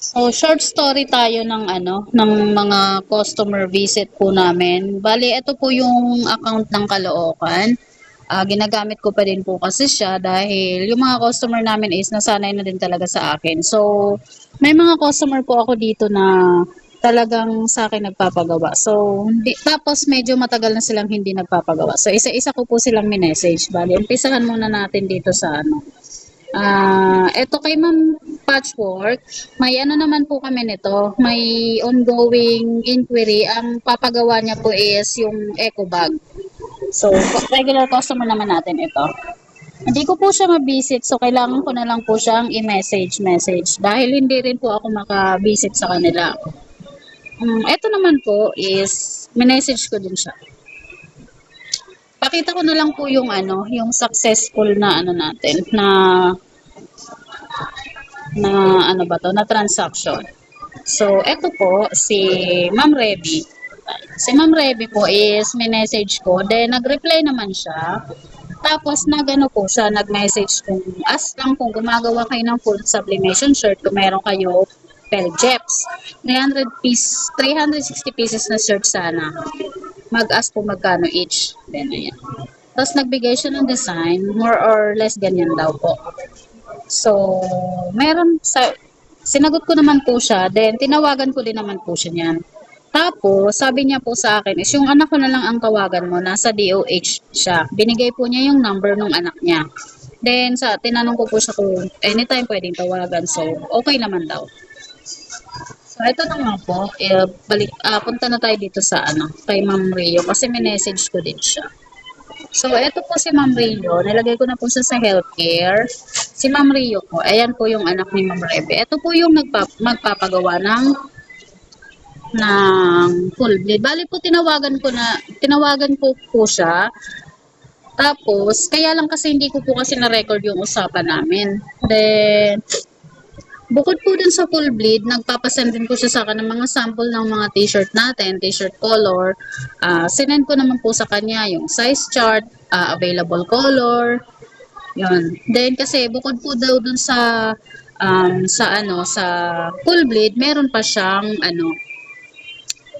So, short story tayo ng ng mga customer visit po namin. Bali, ito po yung account ng Caloocan. Ginagamit ko pa din po kasi siya dahil yung mga customer namin is nasanay na din talaga sa akin. So, may mga customer po ako dito na talagang sa akin nagpapagawa. So, tapos medyo matagal na silang hindi nagpapagawa. So, isa-isa ko po silang minessage. Bali, umpisahan muna natin dito sa eto kay Ma'am Patchwork, may naman po kami nito, may ongoing inquiry. Ang papagawa niya po is yung eco bag. So, regular customer naman natin ito. Hindi ko po siya ma-visit, so kailangan ko na lang po siyang i-message dahil hindi rin po ako maka-visit sa kanila. Ito naman po is, minessage ko din siya. Pakita ko na lang po yung yung successful na natin, na na transaction. So, eto po si Ma'am Reby. Si Ma'am Reby po is minessage ko, then nag-reply naman siya. Tapos po siya, nag-message kung ask lang kung gumagawa kayo ng full sublimation shirt, kung meron kayo Peljeps. 360 pieces na shirt sana. Mag-ask kung magkano each. Then, ayan. Tapos nagbigay siya ng design, more or less ganyan daw po. So, sinagot ko naman po siya, then tinawagan ko din naman po siya niyan. Tapos, sabi niya po sa akin is, yung anak ko na lang ang tawagan mo, nasa DOH siya. Binigay po niya yung number ng anak niya. Then, tinanong ko po siya kung anytime pwedeng tawagan. So, okay naman daw. So, ito na nga po. Punta na tayo dito sa kay Ma'am Rio kasi may message ko din siya. So, ito po si Ma'am Rio. Nilagay ko na po siya sa healthcare. Si Ma'am Rio po, ayan po yung anak ni Ma'am Rebe. Ito po yung magpapagawa ng full bleed. Bali po tinawagan ko po siya. Tapos, kaya lang kasi hindi ko po kasi na-record yung usapan namin. Then, bukod po dun sa full bleed, nagpapasend din po siya sa akin ng mga sample ng mga t-shirt natin, t-shirt color. Sinend ko naman po sa kanya yung size chart, available color. Yun. Then, kasi bukod po daw dun sa full bleed, meron pa siyang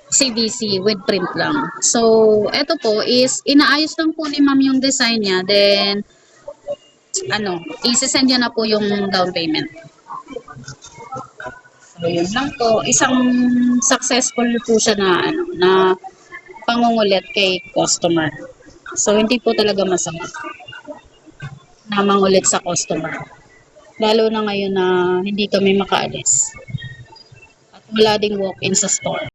CVC with print lang. So, eto po is, inaayos lang po ni ma'am yung design niya. Then, isi-send niya na po yung down payment. So, yun lang po. Isang successful po siya na pangungulit kay customer. So, hindi po talaga masama na mangulit sa customer. Lalo na ngayon na hindi kami makaalis. At wala ding walk-in sa store.